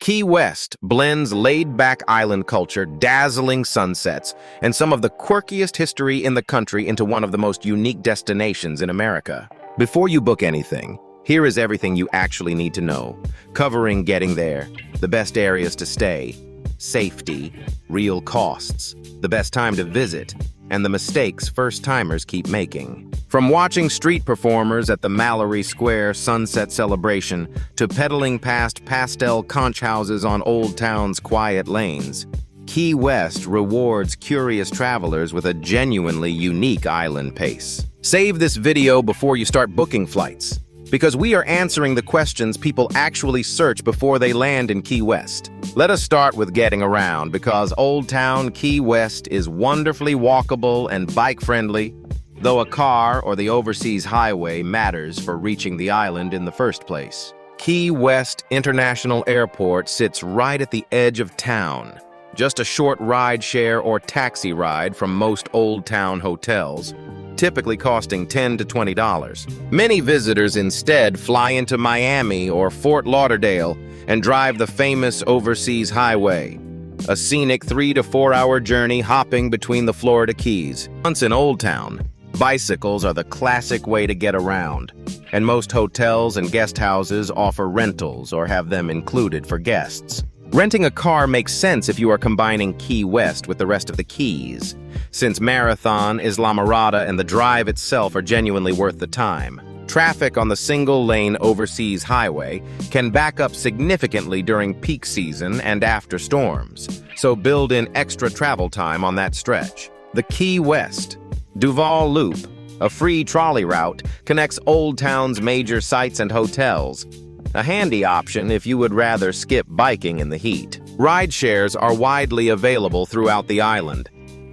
Key West blends laid-back island culture, dazzling sunsets, and some of the quirkiest history in the country into one of the most unique destinations in America. Before you book anything, here is everything you actually need to know, covering getting there, the best areas to stay, safety, real costs, the best time to visit, and the mistakes first-timers keep making. From watching street performers at the Mallory Square sunset celebration to pedaling past pastel conch houses on Old Town's quiet lanes, Key West rewards curious travelers with a genuinely unique island pace. Save this video before you start booking flights, because we are answering the questions people actually search before they land in Key West. Let us start with getting around, because Old Town Key West is wonderfully walkable and bike-friendly, though a car or the overseas highway matters for reaching the island in the first place. Key West International Airport sits right at the edge of town, just a short ride-share or taxi ride from most Old Town hotels, typically costing $10 to $20. Many visitors instead fly into Miami or Fort Lauderdale and drive the famous overseas highway, a scenic 3 to 4 hour journey hopping between the Florida Keys. Once in Old Town, bicycles are the classic way to get around, and most hotels and guest houses offer rentals or have them included for guests. Renting a car makes sense if you are combining Key West with the rest of the Keys, since Marathon, Islamorada, and the drive itself are genuinely worth the time. Traffic on the single-lane overseas highway can back up significantly during peak season and after storms, so build in extra travel time on that stretch. The Key West Duval Loop, a free trolley route, connects Old Town's major sites and hotels, a handy option if you would rather skip biking in the heat. Ride shares are widely available throughout the island,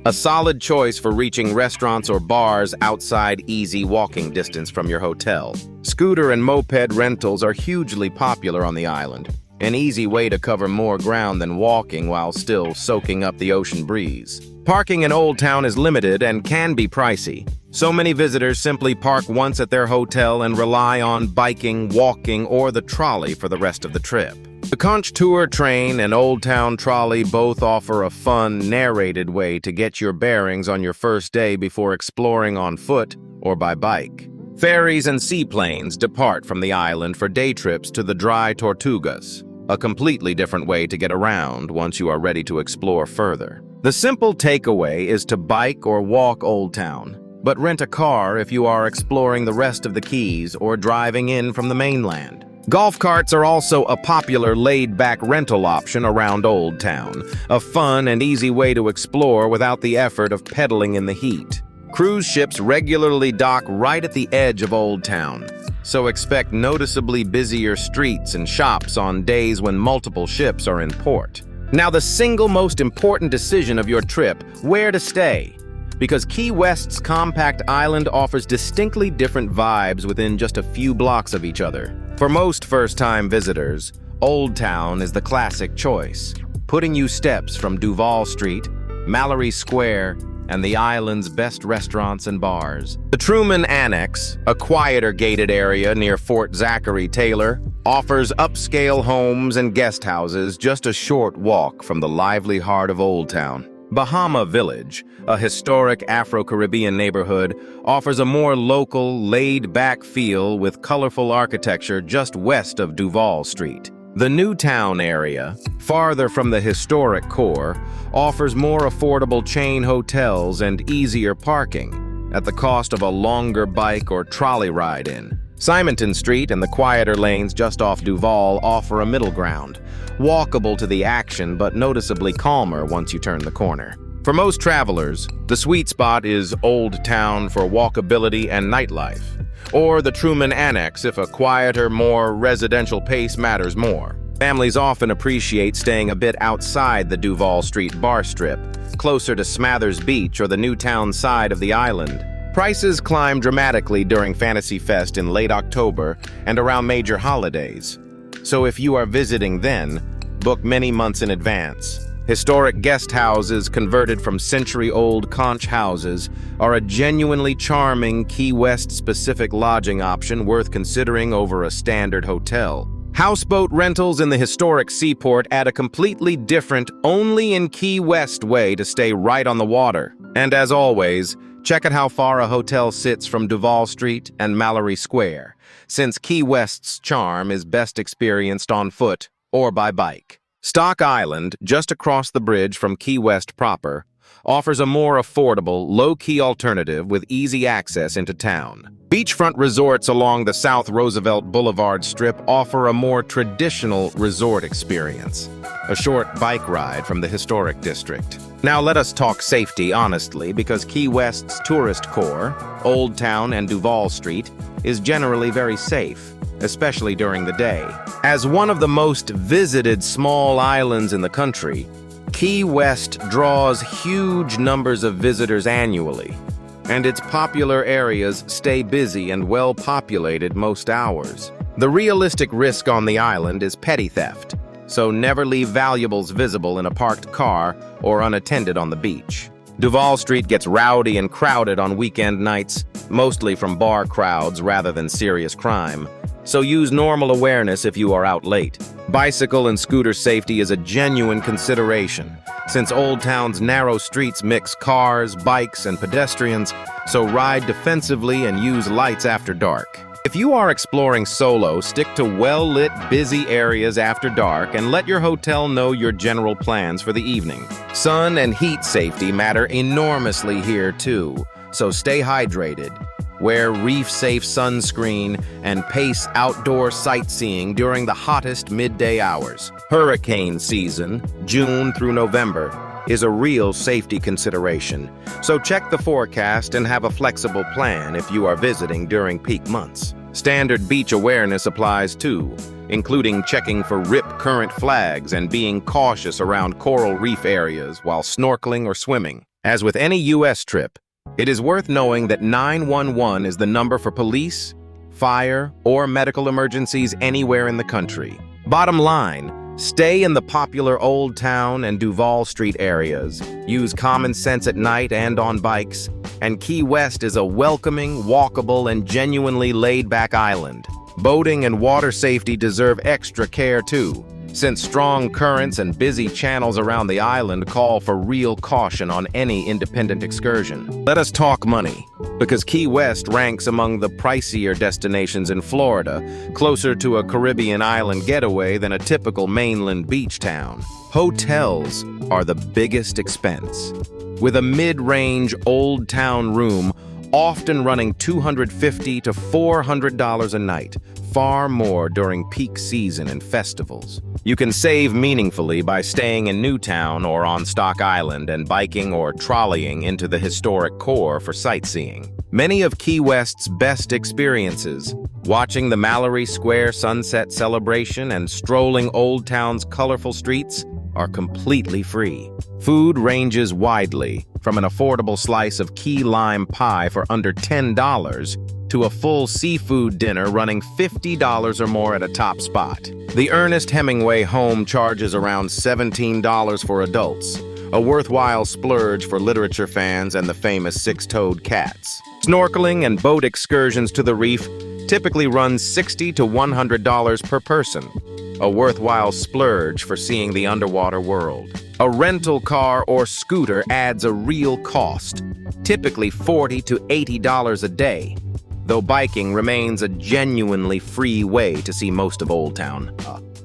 a solid choice for reaching restaurants or bars outside easy walking distance from your hotel. Scooter and moped rentals are hugely popular on the island, an easy way to cover more ground than walking while still soaking up the ocean breeze. Parking in Old Town is limited and can be pricey. So many visitors simply park once at their hotel and rely on biking, walking, or the trolley for the rest of the trip. The Conch Tour train and Old Town trolley both offer a fun, narrated way to get your bearings on your first day before exploring on foot or by bike. Ferries and seaplanes depart from the island for day trips to the Dry Tortugas, a completely different way to get around once you are ready to explore further. The simple takeaway is to bike or walk Old Town, but rent a car if you are exploring the rest of the Keys or driving in from the mainland. Golf carts are also a popular laid-back rental option around Old Town, a fun and easy way to explore without the effort of pedaling in the heat. Cruise ships regularly dock right at the edge of Old Town, so expect noticeably busier streets and shops on days when multiple ships are in port. Now, the single most important decision of your trip: where to stay. Because Key West's compact island offers distinctly different vibes within just a few blocks of each other. For most first-time visitors, Old Town is the classic choice, putting you steps from Duval Street, Mallory Square, and the island's best restaurants and bars. The Truman Annex, a quieter gated area near Fort Zachary Taylor, offers upscale homes and guest houses just a short walk from the lively heart of Old Town. Bahama Village, a historic Afro-Caribbean neighborhood, offers a more local, laid-back feel with colorful architecture just west of Duval Street. The New Town area, farther from the historic core, offers more affordable chain hotels and easier parking, at the cost of a longer bike or trolley ride in. Simonton Street and the quieter lanes just off Duval offer a middle ground, walkable to the action but noticeably calmer once you turn the corner. For most travelers, the sweet spot is Old Town for walkability and nightlife, or the Truman Annex if a quieter, more residential pace matters more. Families often appreciate staying a bit outside the Duval Street bar strip, closer to Smathers Beach or the New Town side of the island. Prices climb dramatically during Fantasy Fest in late October and around major holidays, so if you are visiting then, book many months in advance. Historic guest houses converted from century-old conch houses are a genuinely charming Key West-specific lodging option worth considering over a standard hotel. Houseboat rentals in the historic seaport add a completely different, only in Key West way to stay right on the water. And as always, check out how far a hotel sits from Duval Street and Mallory Square, since Key West's charm is best experienced on foot or by bike. Stock Island, just across the bridge from Key West proper, offers a more affordable, low-key alternative with easy access into town. Beachfront resorts along the South Roosevelt Boulevard Strip offer a more traditional resort experience, a short bike ride from the historic district. Now let us talk safety honestly, because Key West's tourist core, Old Town and Duval Street, is generally very safe, especially during the day. As one of the most visited small islands in the country, Key West draws huge numbers of visitors annually, and its popular areas stay busy and well-populated most hours. The realistic risk on the island is petty theft, so never leave valuables visible in a parked car or unattended on the beach. Duval Street gets rowdy and crowded on weekend nights, mostly from bar crowds rather than serious crime, so use normal awareness if you are out late. Bicycle and scooter safety is a genuine consideration, since Old Town's narrow streets mix cars, bikes, and pedestrians, so ride defensively and use lights after dark. If you are exploring solo, stick to well-lit, busy areas after dark and let your hotel know your general plans for the evening. Sun and heat safety matter enormously here too, so stay hydrated. Wear reef-safe sunscreen and pace outdoor sightseeing during the hottest midday hours. Hurricane season, June through November, is a real safety consideration, so check the forecast and have a flexible plan if you are visiting during peak months. Standard beach awareness applies too, including checking for rip current flags and being cautious around coral reef areas while snorkeling or swimming. As with any U.S. trip, it is worth knowing that 911 is the number for police, fire, or medical emergencies anywhere in the country. Bottom line, stay in the popular Old Town and Duval Street areas, use common sense at night and on bikes, and Key West is a welcoming, walkable, and genuinely laid-back island. Boating and water safety deserve extra care too, since strong currents and busy channels around the island call for real caution on any independent excursion. Let us talk money, because Key West ranks among the pricier destinations in Florida, closer to a Caribbean island getaway than a typical mainland beach town. Hotels are the biggest expense, with a mid-range Old Town room often running $250 to $400 a night, far more during peak season and festivals. You can save meaningfully by staying in Newtown or on Stock Island and biking or trolleying into the historic core for sightseeing. Many of Key West's best experiences, watching the Mallory Square sunset celebration and strolling Old Town's colorful streets, are completely free. Food ranges widely, from an affordable slice of key lime pie for under $10 to a full seafood dinner running $50 or more at a top spot. The Ernest Hemingway home charges around $17 for adults, a worthwhile splurge for literature fans and the famous six-toed cats. Snorkeling and boat excursions to the reef typically run $60 to $100 per person, a worthwhile splurge for seeing the underwater world. A rental car or scooter adds a real cost, typically $40 to $80 a day, though biking remains a genuinely free way to see most of Old Town.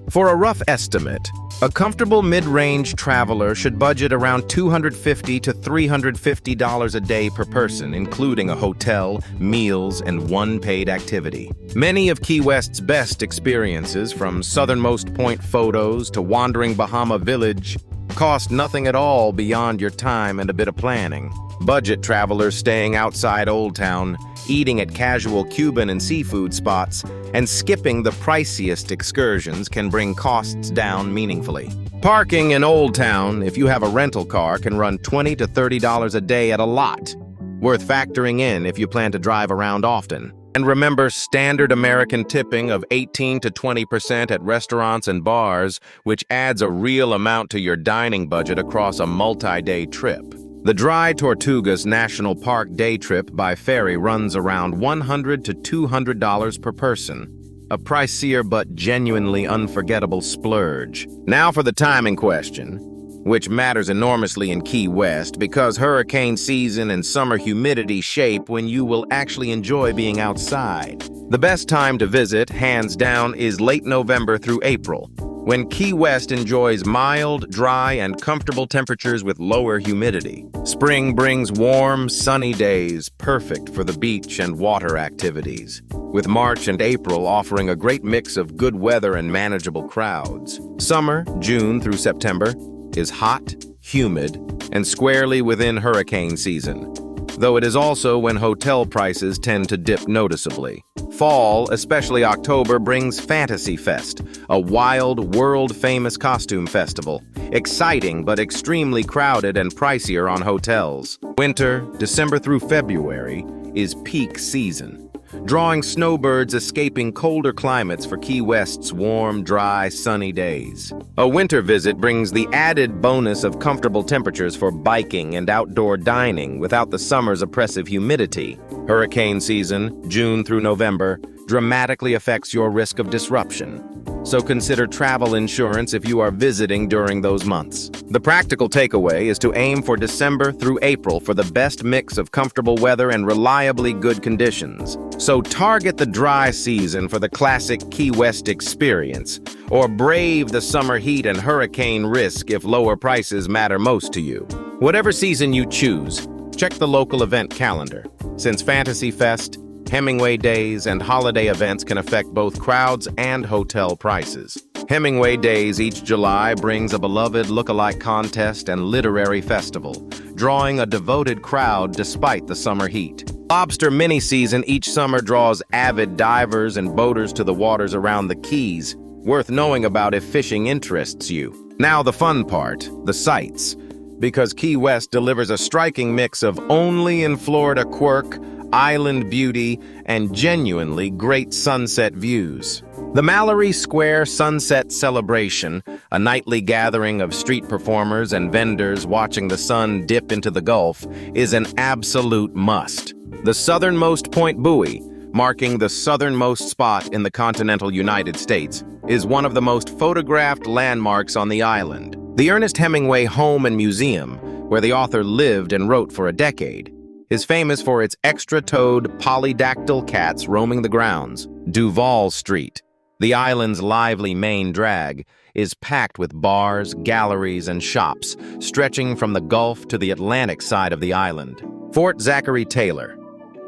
For a rough estimate, a comfortable mid-range traveler should budget around $250 to $350 a day per person, including a hotel, meals, and one paid activity. Many of Key West's best experiences, from Southernmost Point photos to wandering Bahama Village, cost nothing at all beyond your time and a bit of planning. Budget travelers staying outside Old Town, eating at casual Cuban and seafood spots, and skipping the priciest excursions can bring costs down meaningfully. Parking in Old Town, if you have a rental car, can run $20 to $30 a day at a lot, worth factoring in if you plan to drive around often. And remember standard American tipping of 18 to 20% at restaurants and bars, which adds a real amount to your dining budget across a multi-day trip. The Dry Tortugas National Park day trip by ferry runs around $100 to $200 per person, a pricier but genuinely unforgettable splurge. Now for the timing question, which matters enormously in Key West because hurricane season and summer humidity shape when you will actually enjoy being outside. The best time to visit, hands down, is late November through April, when Key West enjoys mild, dry, and comfortable temperatures with lower humidity. Spring brings warm, sunny days, perfect for the beach and water activities, with March and April offering a great mix of good weather and manageable crowds. Summer, June through September, is hot, humid, and squarely within hurricane season, though it is also when hotel prices tend to dip noticeably. Fall, especially October, brings Fantasy Fest, a wild, world-famous costume festival, exciting but extremely crowded and pricier on hotels. Winter, December through February, is peak season, drawing snowbirds escaping colder climates for Key West's warm, dry, sunny days. A winter visit brings the added bonus of comfortable temperatures for biking and outdoor dining without the summer's oppressive humidity. Hurricane season, June through November, dramatically affects your risk of disruption, so consider travel insurance if you are visiting during those months. The practical takeaway is to aim for December through April for the best mix of comfortable weather and reliably good conditions. So target the dry season for the classic Key West experience, or brave the summer heat and hurricane risk if lower prices matter most to you. Whatever season you choose, check the local event calendar, since Fantasy Fest, Hemingway Days, and holiday events can affect both crowds and hotel prices. Hemingway Days each July brings a beloved look-alike contest and literary festival, drawing a devoted crowd despite the summer heat. Lobster mini-season each summer draws avid divers and boaters to the waters around the Keys, worth knowing about if fishing interests you. Now the fun part, the sights, because Key West delivers a striking mix of only-in-Florida quirk, island beauty, and genuinely great sunset views. The Mallory Square Sunset Celebration, a nightly gathering of street performers and vendors watching the sun dip into the Gulf, is an absolute must. The Southernmost Point buoy, marking the southernmost spot in the continental United States, is one of the most photographed landmarks on the island. The Ernest Hemingway Home and Museum, where the author lived and wrote for a decade, is famous for its extra-toed polydactyl cats roaming the grounds. Duval Street, the island's lively main drag, is packed with bars, galleries, and shops, stretching from the Gulf to the Atlantic side of the island. Fort Zachary Taylor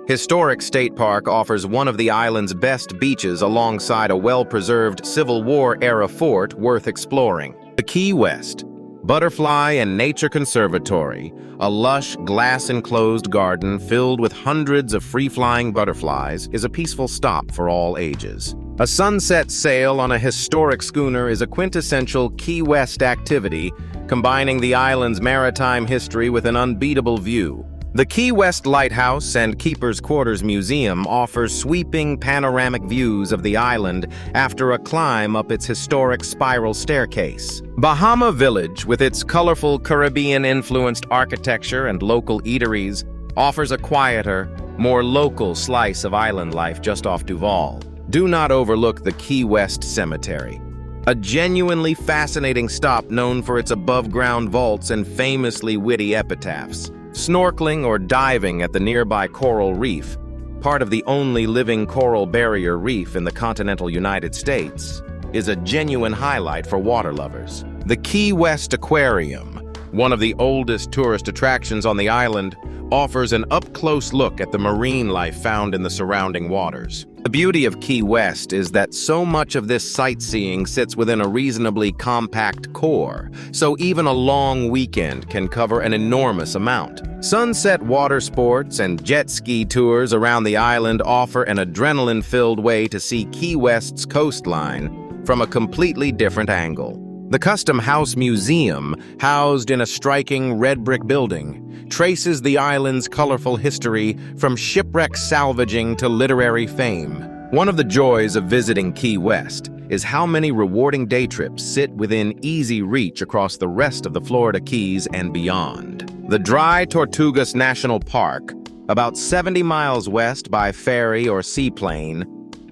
Historic State Park offers one of the island's best beaches alongside a well-preserved Civil War-era fort worth exploring. The Key West Butterfly and Nature Conservatory, a lush, glass-enclosed garden filled with hundreds of free-flying butterflies, is a peaceful stop for all ages. A sunset sail on a historic schooner is a quintessential Key West activity, combining the island's maritime history with an unbeatable view. The Key West Lighthouse and Keeper's Quarters Museum offers sweeping panoramic views of the island after a climb up its historic spiral staircase. Bahama Village, with its colorful Caribbean-influenced architecture and local eateries, offers a quieter, more local slice of island life just off Duval. Do not overlook the Key West Cemetery, a genuinely fascinating stop known for its above-ground vaults and famously witty epitaphs. Snorkeling or diving at the nearby coral reef, part of the only living coral barrier reef in the continental United States, is a genuine highlight for water lovers. The Key West Aquarium, one of the oldest tourist attractions on the island, offers an up-close look at the marine life found in the surrounding waters. The beauty of Key West is that so much of this sightseeing sits within a reasonably compact core, so even a long weekend can cover an enormous amount. Sunset water sports and jet ski tours around the island offer an adrenaline-filled way to see Key West's coastline from a completely different angle. The Custom House Museum, housed in a striking red brick building, traces the island's colorful history from shipwreck salvaging to literary fame. One of the joys of visiting Key West is how many rewarding day trips sit within easy reach across the rest of the Florida Keys and beyond. The Dry Tortugas National Park, about 70 miles west by ferry or seaplane,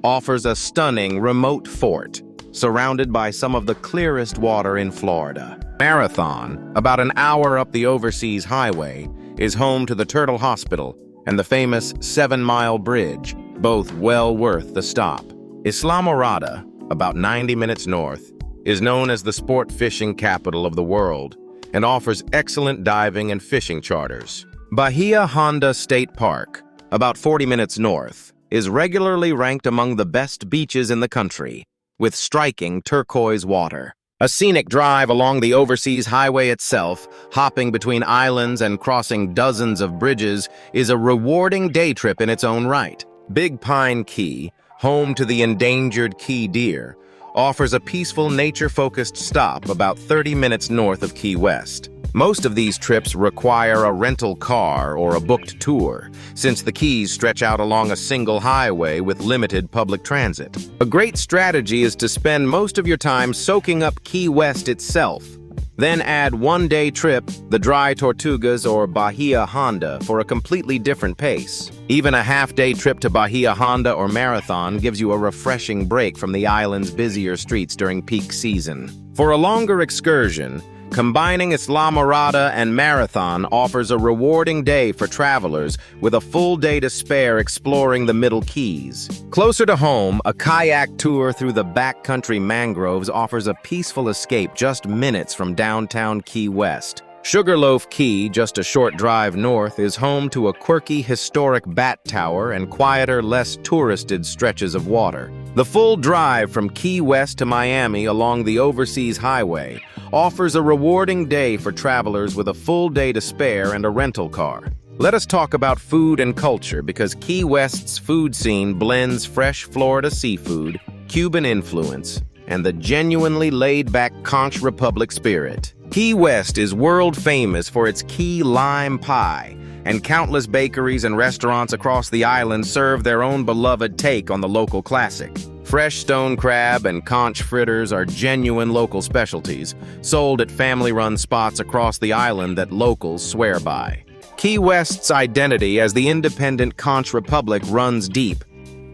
offers a stunning remote fort surrounded by some of the clearest water in Florida. Marathon, about an hour up the overseas highway, is home to the Turtle Hospital and the famous 7-Mile Bridge, both well worth the stop. Islamorada, about 90 minutes north, is known as the sport fishing capital of the world and offers excellent diving and fishing charters. Bahia Honda State Park, about 40 minutes north, is regularly ranked among the best beaches in the country, with striking turquoise water. A scenic drive along the overseas highway itself, hopping between islands and crossing dozens of bridges, is a rewarding day trip in its own right. Big Pine Key, home to the endangered key deer, offers a peaceful, nature-focused stop about 30 minutes north of Key West. Most of these trips require a rental car or a booked tour, since the Keys stretch out along a single highway with limited public transit. A great strategy is to spend most of your time soaking up Key West itself, then add one-day trip, the Dry Tortugas or Bahia Honda, for a completely different pace. Even a half-day trip to Bahia Honda or Marathon gives you a refreshing break from the island's busier streets during peak season. For a longer excursion, combining Islamorada and Marathon offers a rewarding day for travelers with a full day to spare exploring the Middle Keys. Closer to home, a kayak tour through the backcountry mangroves offers a peaceful escape just minutes from downtown Key West. Sugarloaf Key, just a short drive north, is home to a quirky historic bat tower and quieter, less touristed stretches of water. The full drive from Key West to Miami along the overseas highway offers a rewarding day for travelers with a full day to spare and a rental car. Let us talk about food and culture, because Key West's food scene blends fresh Florida seafood, Cuban influence, and the genuinely laid-back Conch Republic spirit. Key West is world famous for its key lime pie, and countless bakeries and restaurants across the island serve their own beloved take on the local classic. Fresh stone crab and conch fritters are genuine local specialties, sold at family-run spots across the island that locals swear by. Key West's identity as the independent Conch Republic runs deep,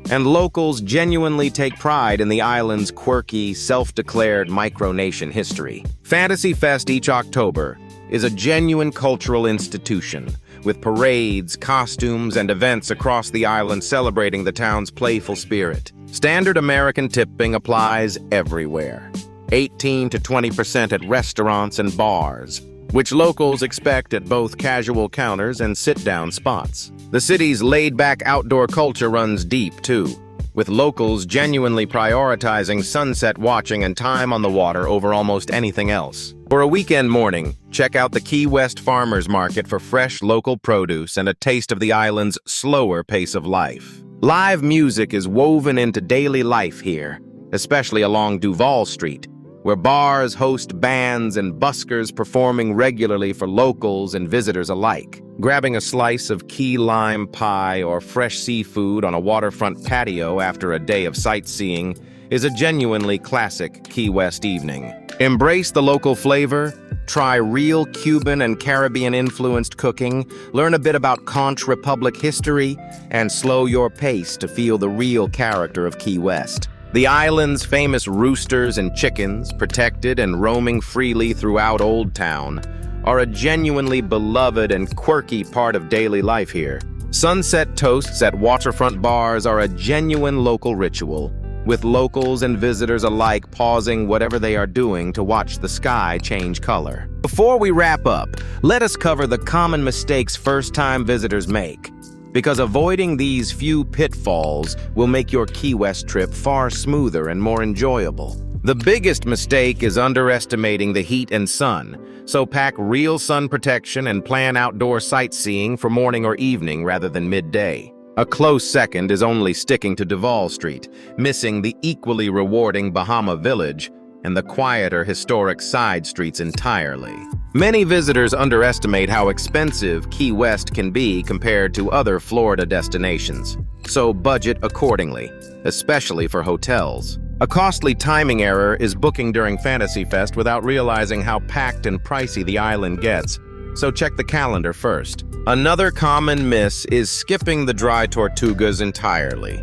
and locals genuinely take pride in the island's quirky, self-declared micronation history. Fantasy Fest each October is a genuine cultural institution, with parades, costumes, and events across the island celebrating the town's playful spirit. Standard American tipping applies everywhere, 18 to 20% at restaurants and bars, which locals expect at both casual counters and sit-down spots. The city's laid-back outdoor culture runs deep, too, with locals genuinely prioritizing sunset watching and time on the water over almost anything else. For a weekend morning, check out the Key West Farmers Market for fresh local produce and a taste of the island's slower pace of life. Live music is woven into daily life here, especially along Duval Street, where bars host bands and buskers performing regularly for locals and visitors alike. Grabbing a slice of key lime pie or fresh seafood on a waterfront patio after a day of sightseeing is a genuinely classic Key West evening. Embrace the local flavor, try real Cuban and Caribbean-influenced cooking, learn a bit about Conch Republic history, and slow your pace to feel the real character of Key West. The island's famous roosters and chickens, protected and roaming freely throughout Old Town, are a genuinely beloved and quirky part of daily life here. Sunset toasts at waterfront bars are a genuine local ritual, with locals and visitors alike pausing whatever they are doing to watch the sky change color. Before we wrap up, let us cover the common mistakes first-time visitors make, because avoiding these few pitfalls will make your Key West trip far smoother and more enjoyable. The biggest mistake is underestimating the heat and sun, so pack real sun protection and plan outdoor sightseeing for morning or evening rather than midday. A close second is only sticking to Duval Street, missing the equally rewarding Bahama Village and the quieter historic side streets entirely. Many visitors underestimate how expensive Key West can be compared to other Florida destinations, so budget accordingly, especially for hotels. A costly timing error is booking during Fantasy Fest without realizing how packed and pricey the island gets, so check the calendar first. Another common miss is skipping the Dry Tortugas entirely.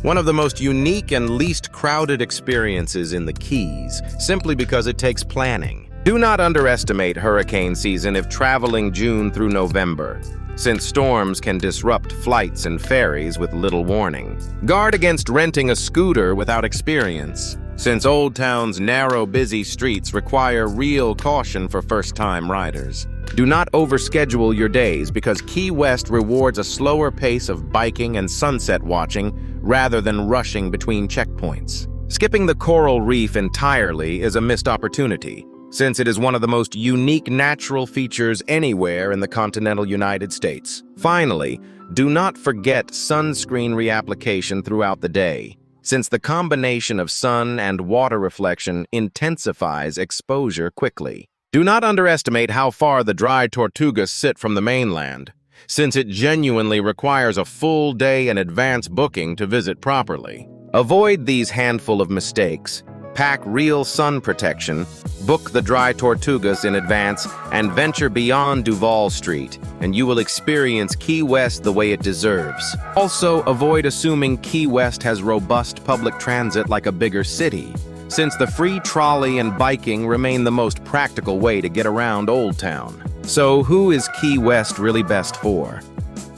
One of the most unique and least crowded experiences in the Keys, simply because it takes planning. Do not underestimate hurricane season if traveling June through November, since storms can disrupt flights and ferries with little warning. Guard against renting a scooter without experience, since Old Town's narrow, busy streets require real caution for first-time riders. Do not overschedule your days because Key West rewards a slower pace of biking and sunset watching rather than rushing between checkpoints. Skipping the coral reef entirely is a missed opportunity, since it is one of the most unique natural features anywhere in the continental United States. Finally, do not forget sunscreen reapplication throughout the day, since the combination of sun and water reflection intensifies exposure quickly. Do not underestimate how far the Dry Tortugas sit from the mainland, since it genuinely requires a full day in advance booking to visit properly. Avoid these handful of mistakes. Pack real sun protection, book the Dry Tortugas in advance, and venture beyond Duval Street, and you will experience Key West the way it deserves. Also, avoid assuming Key West has robust public transit like a bigger city, since the free trolley and biking remain the most practical way to get around Old Town. So, who is Key West really best for?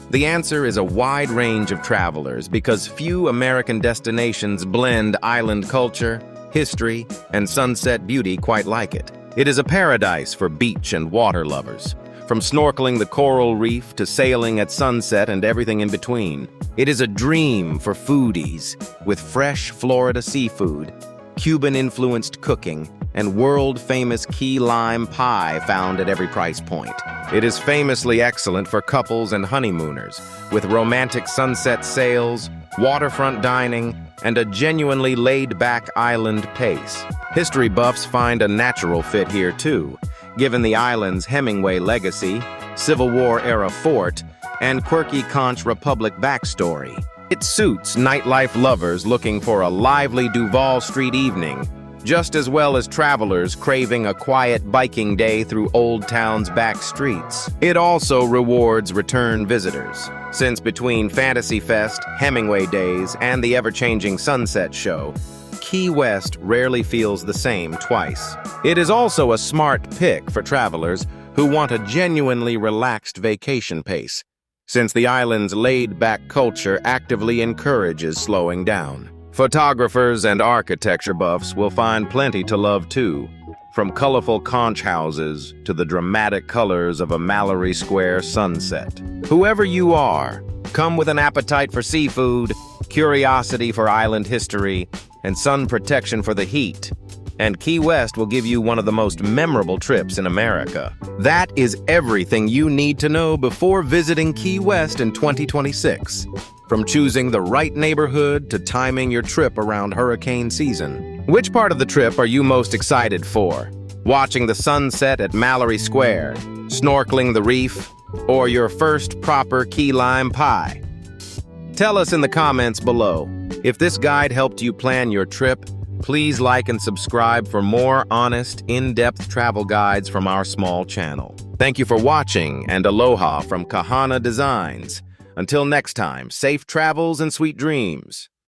The answer is a wide range of travelers, because few American destinations blend island culture, history, and sunset beauty quite like it. It is a paradise for beach and water lovers, from snorkeling the coral reef to sailing at sunset and everything in between. It is a dream for foodies, with fresh Florida seafood, Cuban-influenced cooking, and world-famous key lime pie found at every price point. It is famously excellent for couples and honeymooners, with romantic sunset sails, waterfront dining, and a genuinely laid-back island pace. History buffs find a natural fit here too, given the island's Hemingway legacy, Civil War-era fort, and quirky Conch Republic backstory. It suits nightlife lovers looking for a lively Duval Street evening, just as well as travelers craving a quiet biking day through Old Town's back streets. It also rewards return visitors, since between Fantasy Fest, Hemingway Days, and the ever-changing Sunset Show, Key West rarely feels the same twice. It is also a smart pick for travelers who want a genuinely relaxed vacation pace, since the island's laid-back culture actively encourages slowing down. Photographers and architecture buffs will find plenty to love too, from colorful conch houses to the dramatic colors of a Mallory Square sunset. Whoever you are, come with an appetite for seafood, curiosity for island history, and sun protection for the heat, and Key West will give you one of the most memorable trips in America. That is everything you need to know before visiting Key West in 2026. From choosing the right neighborhood to timing your trip around hurricane season. Which part of the trip are you most excited for? Watching the sunset at Mallory Square, snorkeling the reef, or your first proper key lime pie? Tell us in the comments below. If this guide helped you plan your trip, please like and subscribe for more honest, in-depth travel guides from our small channel. Thank you for watching, and aloha from Kahana Designs. Until next time, safe travels and sweet dreams.